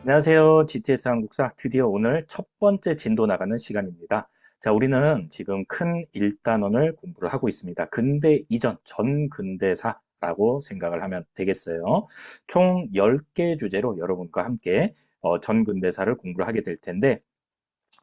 안녕하세요. GTS 한국사 드디어 오늘 첫 번째 진도 나가는 시간입니다. 자, 우리는 지금 큰 1단원을 공부를 하고 있습니다. 근대 이전, 전근대사라고 생각을 하면 되겠어요. 총 10개 주제로 여러분과 함께 전근대사를 공부를 하게 될 텐데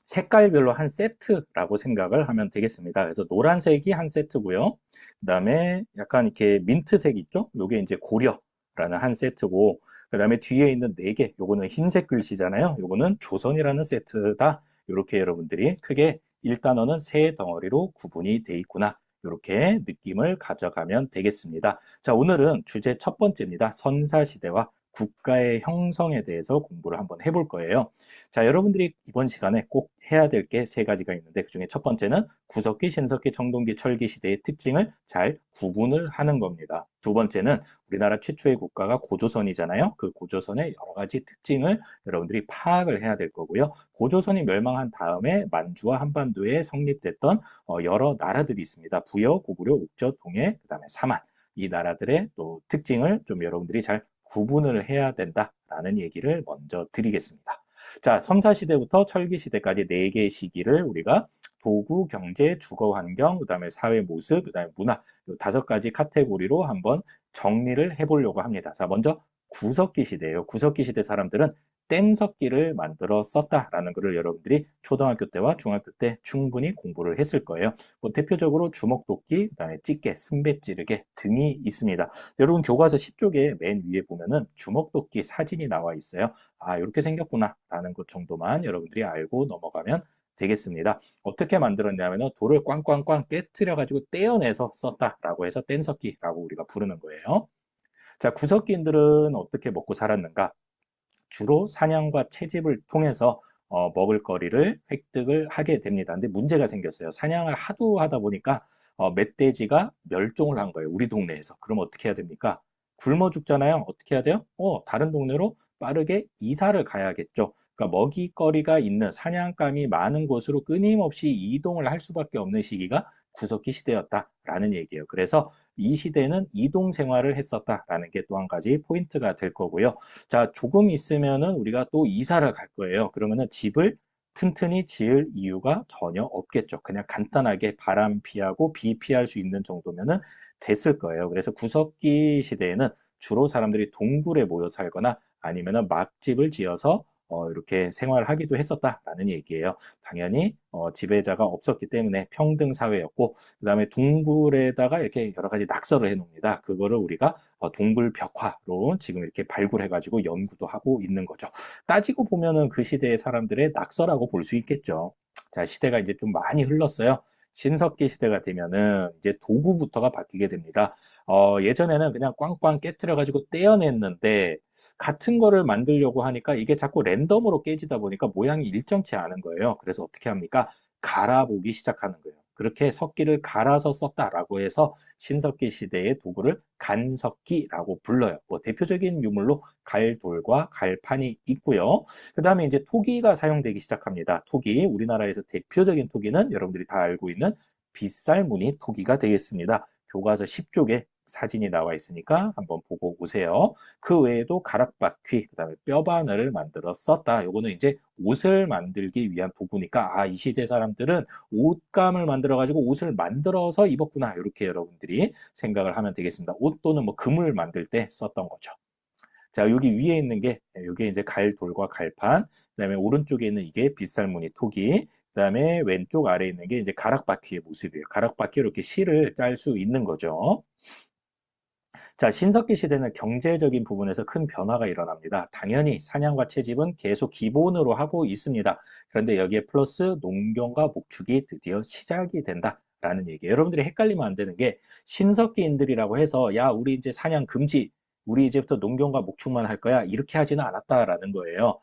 색깔별로 한 세트라고 생각을 하면 되겠습니다. 그래서 노란색이 한 세트고요. 그 다음에 약간 이렇게 민트색 있죠? 요게 이제 고려라는 한 세트고, 그 다음에 뒤에 있는 네 개, 요거는 흰색 글씨잖아요. 요거는 조선이라는 세트다. 이렇게 여러분들이 크게 1단원은 세 덩어리로 구분이 돼 있구나. 이렇게 느낌을 가져가면 되겠습니다. 자, 오늘은 주제 첫 번째입니다. 선사시대와 국가의 형성에 대해서 공부를 한번 해볼 거예요. 자, 여러분들이 이번 시간에 꼭 해야 될 게 세 가지가 있는데 그중에 첫 번째는 구석기, 신석기, 청동기, 철기 시대의 특징을 잘 구분을 하는 겁니다. 두 번째는 우리나라 최초의 국가가 고조선이잖아요. 그 고조선의 여러 가지 특징을 여러분들이 파악을 해야 될 거고요. 고조선이 멸망한 다음에 만주와 한반도에 성립됐던 여러 나라들이 있습니다. 부여, 고구려, 옥저, 동해, 그다음에 사만. 이 나라들의 또 특징을 좀 여러분들이 잘 구분을 해야 된다라는 얘기를 먼저 드리겠습니다. 자, 선사시대부터 철기시대까지 네 개의 시기를 우리가 도구, 경제, 주거 환경, 그다음에 사회 모습, 그다음에 문화 이 다섯 가지 카테고리로 한번 정리를 해보려고 합니다. 자, 먼저 구석기 시대예요. 구석기 시대 사람들은 뗀석기를 만들어 썼다라는 것을 여러분들이 초등학교 때와 중학교 때 충분히 공부를 했을 거예요. 뭐 대표적으로 주먹도끼, 그다음에 찌개, 승배찌르개 등이 있습니다. 여러분 교과서 10쪽에 맨 위에 보면은 주먹도끼 사진이 나와 있어요. 아, 이렇게 생겼구나 라는 것 정도만 여러분들이 알고 넘어가면 되겠습니다. 어떻게 만들었냐면 돌을 꽝꽝꽝 깨트려 가지고 떼어내서 썼다라고 해서 뗀석기라고 우리가 부르는 거예요. 자, 구석기인들은 어떻게 먹고 살았는가? 주로 사냥과 채집을 통해서 먹을거리를 획득을 하게 됩니다. 근데 문제가 생겼어요. 사냥을 하도 하다 보니까 멧돼지가 멸종을 한 거예요. 우리 동네에서. 그럼 어떻게 해야 됩니까? 굶어 죽잖아요. 어떻게 해야 돼요? 다른 동네로 빠르게 이사를 가야겠죠. 그러니까 먹이거리가 있는 사냥감이 많은 곳으로 끊임없이 이동을 할 수밖에 없는 시기가 구석기 시대였다라는 얘기예요. 그래서 이 시대는 이동 생활을 했었다라는 게 또 한 가지 포인트가 될 거고요. 자, 조금 있으면은 우리가 또 이사를 갈 거예요. 그러면은 집을 튼튼히 지을 이유가 전혀 없겠죠. 그냥 간단하게 바람 피하고 비 피할 수 있는 정도면은 됐을 거예요. 그래서 구석기 시대에는 주로 사람들이 동굴에 모여 살거나 아니면은 막집을 지어서 이렇게 생활하기도 했었다라는 얘기예요. 당연히 지배자가 없었기 때문에 평등 사회였고, 그다음에 동굴에다가 이렇게 여러 가지 낙서를 해놓습니다. 그거를 우리가 동굴 벽화로 지금 이렇게 발굴해가지고 연구도 하고 있는 거죠. 따지고 보면은 그 시대의 사람들의 낙서라고 볼 수 있겠죠. 자, 시대가 이제 좀 많이 흘렀어요. 신석기 시대가 되면은 이제 도구부터가 바뀌게 됩니다. 예전에는 그냥 꽝꽝 깨트려가지고 떼어냈는데 같은 거를 만들려고 하니까 이게 자꾸 랜덤으로 깨지다 보니까 모양이 일정치 않은 거예요. 그래서 어떻게 합니까? 갈아보기 시작하는 거예요. 그렇게 석기를 갈아서 썼다라고 해서 신석기 시대의 도구를 간석기라고 불러요. 뭐 대표적인 유물로 갈돌과 갈판이 있고요. 그 다음에 이제 토기가 사용되기 시작합니다. 토기, 우리나라에서 대표적인 토기는 여러분들이 다 알고 있는 빗살무늬 토기가 되겠습니다. 교과서 10쪽에 사진이 나와 있으니까 한번 보고 오세요. 그 외에도 가락바퀴, 그다음에 뼈바늘을 만들어 썼다. 요거는 이제 옷을 만들기 위한 도구니까 이 시대 사람들은 옷감을 만들어 가지고 옷을 만들어서 입었구나. 이렇게 여러분들이 생각을 하면 되겠습니다. 옷 또는 뭐 금을 만들 때 썼던 거죠. 자, 여기 위에 있는 게 이게 이제 갈돌과 갈판, 그다음에 오른쪽에 있는 이게 빗살무늬 토기, 그다음에 왼쪽 아래에 있는 게 이제 가락바퀴의 모습이에요. 가락바퀴 이렇게 실을 짤 수 있는 거죠. 자, 신석기 시대는 경제적인 부분에서 큰 변화가 일어납니다. 당연히 사냥과 채집은 계속 기본으로 하고 있습니다. 그런데 여기에 플러스 농경과 목축이 드디어 시작이 된다라는 얘기예요. 여러분들이 헷갈리면 안 되는 게 신석기인들이라고 해서 야, 우리 이제 사냥 금지, 우리 이제부터 농경과 목축만 할 거야. 이렇게 하지는 않았다라는 거예요.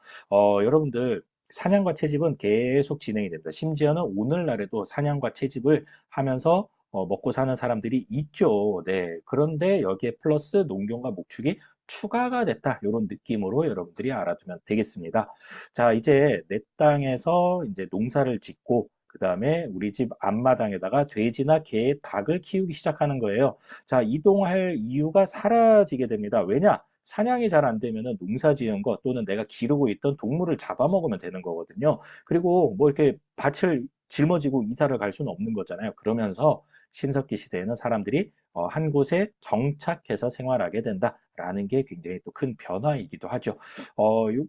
여러분들 사냥과 채집은 계속 진행이 됩니다. 심지어는 오늘날에도 사냥과 채집을 하면서 먹고 사는 사람들이 있죠. 네. 그런데 여기에 플러스 농경과 목축이 추가가 됐다. 이런 느낌으로 여러분들이 알아두면 되겠습니다. 자, 이제 내 땅에서 이제 농사를 짓고 그 다음에 우리 집 앞마당에다가 돼지나 개, 닭을 키우기 시작하는 거예요. 자, 이동할 이유가 사라지게 됩니다. 왜냐? 사냥이 잘 안 되면은 농사 지은 것 또는 내가 기르고 있던 동물을 잡아먹으면 되는 거거든요. 그리고 뭐 이렇게 밭을 짊어지고 이사를 갈 수는 없는 거잖아요. 그러면서 신석기 시대에는 사람들이 한 곳에 정착해서 생활하게 된다라는 게 굉장히 또 큰 변화이기도 하죠.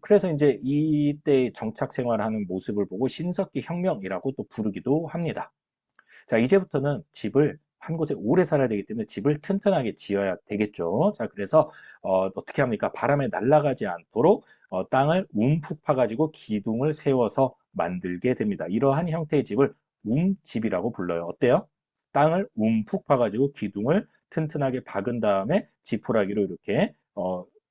그래서 이제 이때 정착 생활하는 모습을 보고 신석기 혁명이라고 또 부르기도 합니다. 자, 이제부터는 집을 한 곳에 오래 살아야 되기 때문에 집을 튼튼하게 지어야 되겠죠. 자, 그래서 어떻게 합니까? 바람에 날아가지 않도록 땅을 움푹 파가지고 기둥을 세워서 만들게 됩니다. 이러한 형태의 집을 움집이라고 불러요. 어때요? 땅을 움푹 파가지고 기둥을 튼튼하게 박은 다음에 지푸라기로 이렇게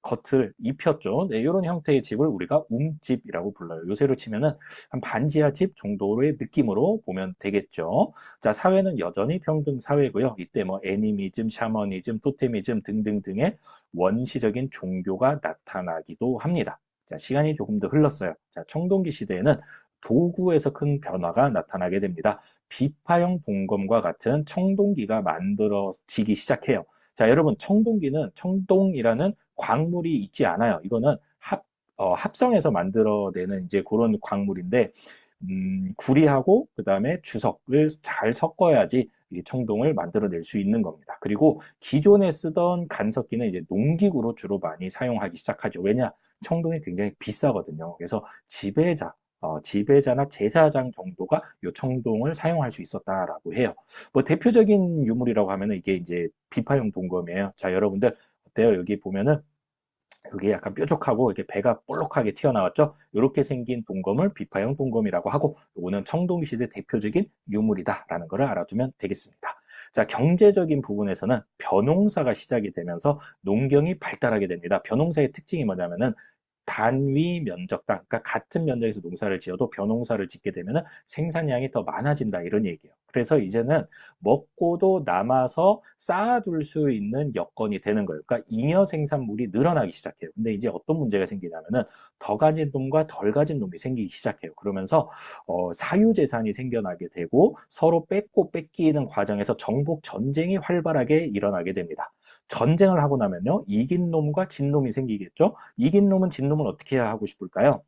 겉을 입혔죠. 네, 이런 형태의 집을 우리가 움집이라고 불러요. 요새로 치면은 한 반지하 집 정도의 느낌으로 보면 되겠죠. 자, 사회는 여전히 평등 사회고요. 이때 뭐 애니미즘, 샤머니즘, 토테미즘 등등등의 원시적인 종교가 나타나기도 합니다. 자, 시간이 조금 더 흘렀어요. 자, 청동기 시대에는 도구에서 큰 변화가 나타나게 됩니다. 비파형 동검과 같은 청동기가 만들어지기 시작해요. 자, 여러분, 청동기는 청동이라는 광물이 있지 않아요. 이거는 합성해서 만들어내는 이제 그런 광물인데, 구리하고 그다음에 주석을 잘 섞어야지 이 청동을 만들어낼 수 있는 겁니다. 그리고 기존에 쓰던 간석기는 이제 농기구로 주로 많이 사용하기 시작하죠. 왜냐? 청동이 굉장히 비싸거든요. 그래서 지배자나 제사장 정도가 이 청동을 사용할 수 있었다라고 해요. 뭐 대표적인 유물이라고 하면은 이게 이제 비파형 동검이에요. 자, 여러분들 어때요? 여기 보면은 그게 약간 뾰족하고 이렇게 배가 볼록하게 튀어나왔죠. 이렇게 생긴 동검을 비파형 동검이라고 하고, 이거는 청동기 시대 대표적인 유물이다라는 것을 알아두면 되겠습니다. 자, 경제적인 부분에서는 벼농사가 시작이 되면서 농경이 발달하게 됩니다. 벼농사의 특징이 뭐냐면은 단위 면적당, 그러니까 같은 면적에서 농사를 지어도 벼농사를 짓게 되면 생산량이 더 많아진다 이런 얘기예요. 그래서 이제는 먹고도 남아서 쌓아둘 수 있는 여건이 되는 거예요. 그러니까 잉여 생산물이 늘어나기 시작해요. 근데 이제 어떤 문제가 생기냐면은 더 가진 놈과 덜 가진 놈이 생기기 시작해요. 그러면서 사유재산이 생겨나게 되고 서로 뺏고 뺏기는 과정에서 정복 전쟁이 활발하게 일어나게 됩니다. 전쟁을 하고 나면요, 이긴 놈과 진 놈이 생기겠죠. 이긴 놈은 진 놈은 어떻게 해야 하고 싶을까요?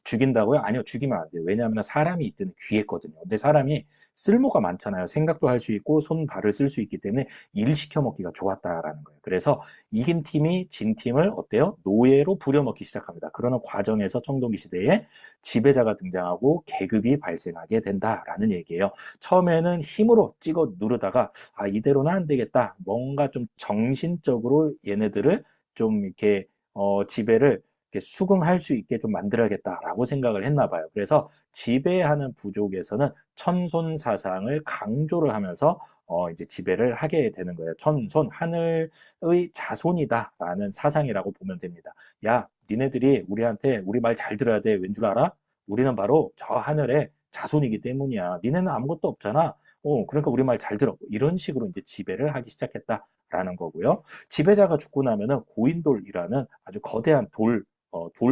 죽인다고요? 아니요, 죽이면 안 돼요. 왜냐하면 사람이 이때는 귀했거든요. 근데 사람이 쓸모가 많잖아요. 생각도 할 수 있고 손, 발을 쓸 수 있기 때문에 일 시켜 먹기가 좋았다라는 거예요. 그래서 이긴 팀이 진 팀을 어때요? 노예로 부려먹기 시작합니다. 그러는 과정에서 청동기 시대에 지배자가 등장하고 계급이 발생하게 된다라는 얘기예요. 처음에는 힘으로 찍어 누르다가 이대로는 안 되겠다. 뭔가 좀 정신적으로 얘네들을 좀 이렇게 지배를 수긍할 수 있게 좀 만들어야겠다라고 생각을 했나 봐요. 그래서 지배하는 부족에서는 천손 사상을 강조를 하면서 이제 지배를 하게 되는 거예요. 천손, 하늘의 자손이다라는 사상이라고 보면 됩니다. 야, 니네들이 우리한테 우리 말 잘 들어야 돼. 왠 줄 알아? 우리는 바로 저 하늘의 자손이기 때문이야. 니네는 아무것도 없잖아. 그러니까 우리 말 잘 들어. 이런 식으로 이제 지배를 하기 시작했다라는 거고요. 지배자가 죽고 나면은 고인돌이라는 아주 거대한 돌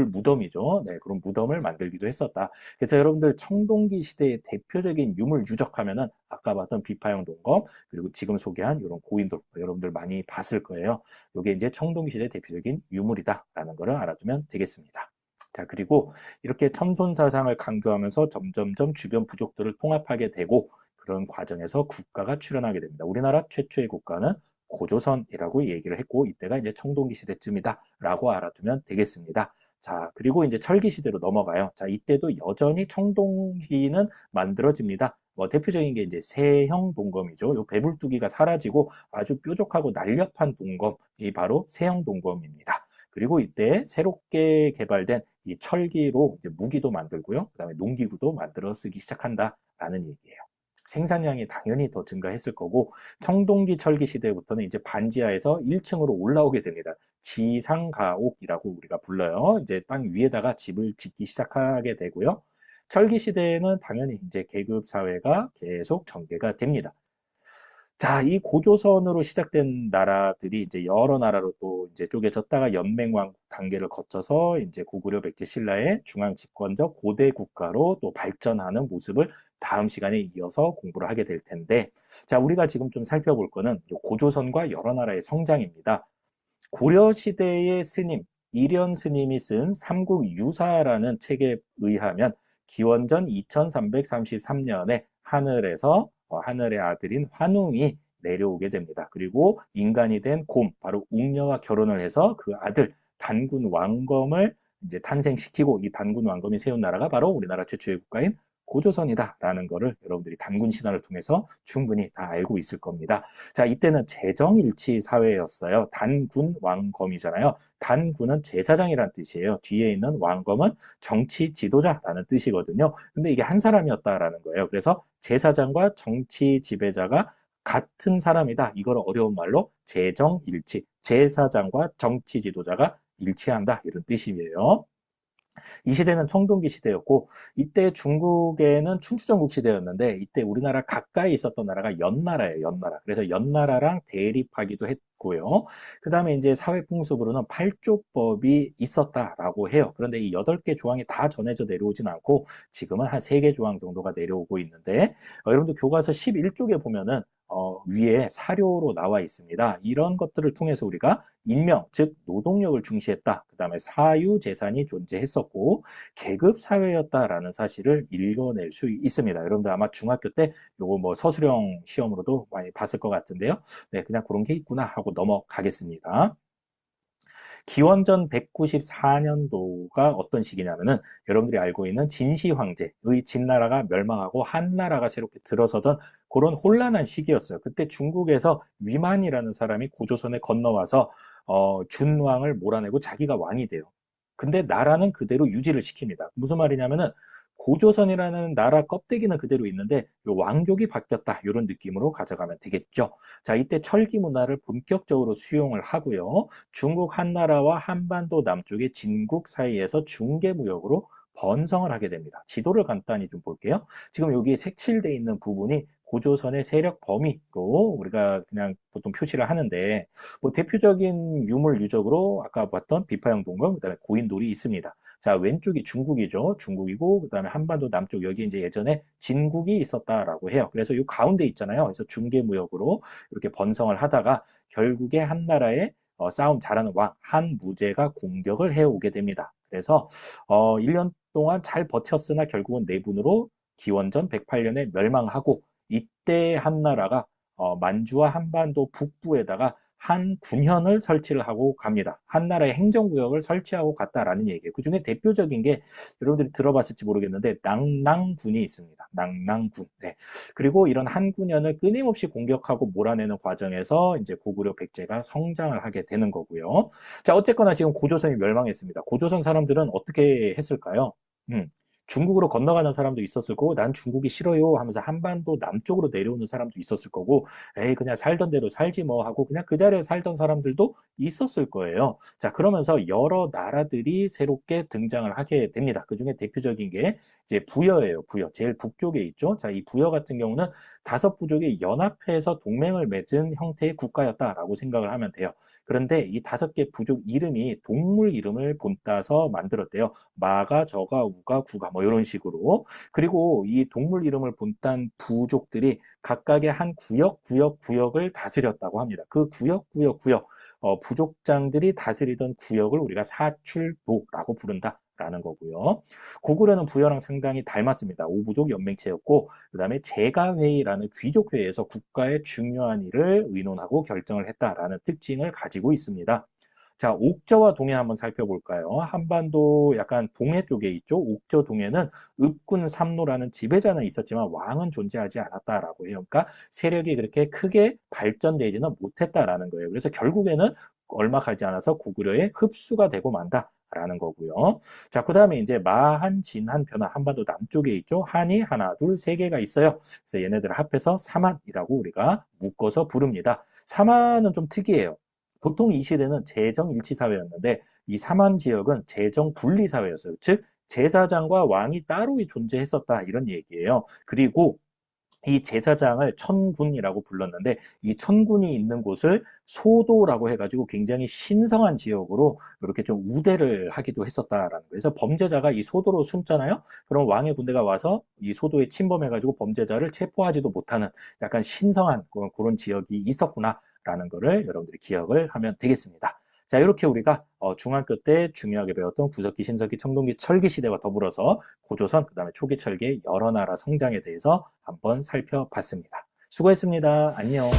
무덤이죠. 네, 그런 무덤을 만들기도 했었다. 그래서 여러분들 청동기 시대의 대표적인 유물 유적하면은 아까 봤던 비파형 동검 그리고 지금 소개한 이런 고인돌 여러분들 많이 봤을 거예요. 이게 이제 청동기 시대 대표적인 유물이다라는 것을 알아두면 되겠습니다. 자, 그리고 이렇게 천손 사상을 강조하면서 점점점 주변 부족들을 통합하게 되고 그런 과정에서 국가가 출현하게 됩니다. 우리나라 최초의 국가는 고조선이라고 얘기를 했고 이때가 이제 청동기 시대쯤이다라고 알아두면 되겠습니다. 자, 그리고 이제 철기 시대로 넘어가요. 자, 이때도 여전히 청동기는 만들어집니다. 대표적인 게 이제 세형 동검이죠. 요 배불뚝이가 사라지고 아주 뾰족하고 날렵한 동검이 바로 세형 동검입니다. 그리고 이때 새롭게 개발된 이 철기로 이제 무기도 만들고요. 그다음에 농기구도 만들어 쓰기 시작한다라는 얘기예요. 생산량이 당연히 더 증가했을 거고 청동기 철기 시대부터는 이제 반지하에서 1층으로 올라오게 됩니다. 지상가옥이라고 우리가 불러요. 이제 땅 위에다가 집을 짓기 시작하게 되고요. 철기 시대에는 당연히 이제 계급 사회가 계속 전개가 됩니다. 자, 이 고조선으로 시작된 나라들이 이제 여러 나라로 또 이제 쪼개졌다가 연맹왕국 단계를 거쳐서 이제 고구려 백제 신라의 중앙 집권적 고대 국가로 또 발전하는 모습을 다음 시간에 이어서 공부를 하게 될 텐데, 자, 우리가 지금 좀 살펴볼 거는 고조선과 여러 나라의 성장입니다. 고려 시대의 스님, 이련 스님이 쓴 삼국유사라는 책에 의하면 기원전 2333년에 하늘에서 하늘의 아들인 환웅이 내려오게 됩니다. 그리고 인간이 된 곰, 바로 웅녀와 결혼을 해서 그 아들 단군 왕검을 이제 탄생시키고 이 단군 왕검이 세운 나라가 바로 우리나라 최초의 국가인 고조선이다라는 거를 여러분들이 단군 신화를 통해서 충분히 다 알고 있을 겁니다. 자, 이때는 재정일치 사회였어요. 단군 왕검이잖아요. 단군은 제사장이란 뜻이에요. 뒤에 있는 왕검은 정치 지도자라는 뜻이거든요. 근데 이게 한 사람이었다라는 거예요. 그래서 제사장과 정치 지배자가 같은 사람이다. 이걸 어려운 말로 재정일치, 제사장과 정치 지도자가 일치한다. 이런 뜻이에요. 이 시대는 청동기 시대였고 이때 중국에는 춘추전국 시대였는데 이때 우리나라 가까이 있었던 나라가 연나라예요. 연나라. 그래서 연나라랑 대립하기도 했고요. 그 다음에 이제 사회풍습으로는 팔조법이 있었다라고 해요. 그런데 이 8개 조항이 다 전해져 내려오진 않고 지금은 한 3개 조항 정도가 내려오고 있는데 여러분들 교과서 11쪽에 보면은 위에 사료로 나와 있습니다. 이런 것들을 통해서 우리가 인명, 즉 노동력을 중시했다. 그 다음에 사유재산이 존재했었고 계급 사회였다라는 사실을 읽어낼 수 있습니다. 여러분들 아마 중학교 때 요거 뭐 서술형 시험으로도 많이 봤을 것 같은데요. 네, 그냥 그런 게 있구나 하고 넘어가겠습니다. 기원전 194년도가 어떤 시기냐면은 여러분들이 알고 있는 진시 황제의 진나라가 멸망하고 한나라가 새롭게 들어서던 그런 혼란한 시기였어요. 그때 중국에서 위만이라는 사람이 고조선에 건너와서 준왕을 몰아내고 자기가 왕이 돼요. 근데 나라는 그대로 유지를 시킵니다. 무슨 말이냐면은 고조선이라는 나라 껍데기는 그대로 있는데 요 왕족이 바뀌었다. 이런 느낌으로 가져가면 되겠죠. 자, 이때 철기 문화를 본격적으로 수용을 하고요. 중국 한나라와 한반도 남쪽의 진국 사이에서 중개무역으로 번성을 하게 됩니다. 지도를 간단히 좀 볼게요. 지금 여기 색칠되어 있는 부분이 고조선의 세력 범위로 우리가 그냥 보통 표시를 하는데 뭐 대표적인 유물 유적으로 아까 봤던 비파형 동굴, 그다음에 고인돌이 있습니다. 자, 왼쪽이 중국이죠. 중국이고 그다음에 한반도 남쪽 여기 이제 예전에 진국이 있었다라고 해요. 그래서 이 가운데 있잖아요. 그래서 중개무역으로 이렇게 번성을 하다가 결국에 한나라의 싸움 잘하는 왕 한무제가 공격을 해오게 됩니다. 그래서 1년 동안 잘 버텼으나 결국은 내분으로 기원전 108년에 멸망하고 이때 한나라가 만주와 한반도 북부에다가 한 군현을 설치를 하고 갑니다. 한나라의 행정구역을 설치하고 갔다라는 얘기예요. 그 중에 대표적인 게 여러분들이 들어봤을지 모르겠는데 낭낭군이 있습니다. 낭낭군. 네. 그리고 이런 한 군현을 끊임없이 공격하고 몰아내는 과정에서 이제 고구려 백제가 성장을 하게 되는 거고요. 자, 어쨌거나 지금 고조선이 멸망했습니다. 고조선 사람들은 어떻게 했을까요? 음, 중국으로 건너가는 사람도 있었을 거고, 난 중국이 싫어요 하면서 한반도 남쪽으로 내려오는 사람도 있었을 거고, 에이, 그냥 살던 대로 살지 뭐 하고, 그냥 그 자리에 살던 사람들도 있었을 거예요. 자, 그러면서 여러 나라들이 새롭게 등장을 하게 됩니다. 그 중에 대표적인 게 이제 부여예요, 부여. 제일 북쪽에 있죠. 자, 이 부여 같은 경우는 5부족이 연합해서 동맹을 맺은 형태의 국가였다라고 생각을 하면 돼요. 그런데 이 5개 부족 이름이 동물 이름을 본따서 만들었대요. 마가, 저가, 우가, 구가 뭐 이런 식으로. 그리고 이 동물 이름을 본딴 부족들이 각각의 한 구역을 다스렸다고 합니다. 그 구역, 부족장들이 다스리던 구역을 우리가 사출도라고 부른다. 라는 거고요. 고구려는 부여랑 상당히 닮았습니다. 오부족 연맹체였고 그다음에 제가회의라는 귀족회의에서 국가의 중요한 일을 의논하고 결정을 했다라는 특징을 가지고 있습니다. 자, 옥저와 동해 한번 살펴볼까요? 한반도 약간 동해 쪽에 있죠. 옥저 동해는 읍군 삼노라는 지배자는 있었지만 왕은 존재하지 않았다라고 해요. 그러니까 세력이 그렇게 크게 발전되지는 못했다라는 거예요. 그래서 결국에는 얼마 가지 않아서 고구려에 흡수가 되고 만다. 라는 거고요. 자, 그 다음에 이제 마한, 진한, 변화, 한반도 남쪽에 있죠. 한이 하나, 둘, 세 개가 있어요. 그래서 얘네들을 합해서 사만이라고 우리가 묶어서 부릅니다. 사만은 좀 특이해요. 보통 이 시대는 재정일치 사회였는데 이 사만 지역은 재정 분리 사회였어요. 즉 제사장과 왕이 따로 존재했었다 이런 얘기예요. 그리고 이 제사장을 천군이라고 불렀는데 이 천군이 있는 곳을 소도라고 해가지고 굉장히 신성한 지역으로 이렇게 좀 우대를 하기도 했었다라는 거예요. 그래서 범죄자가 이 소도로 숨잖아요. 그럼 왕의 군대가 와서 이 소도에 침범해가지고 범죄자를 체포하지도 못하는 약간 신성한 그런 지역이 있었구나라는 거를 여러분들이 기억을 하면 되겠습니다. 자, 이렇게 우리가 중학교 때 중요하게 배웠던 구석기, 신석기, 청동기, 철기 시대와 더불어서 고조선, 그 다음에 초기 철기 여러 나라 성장에 대해서 한번 살펴봤습니다. 수고했습니다. 안녕.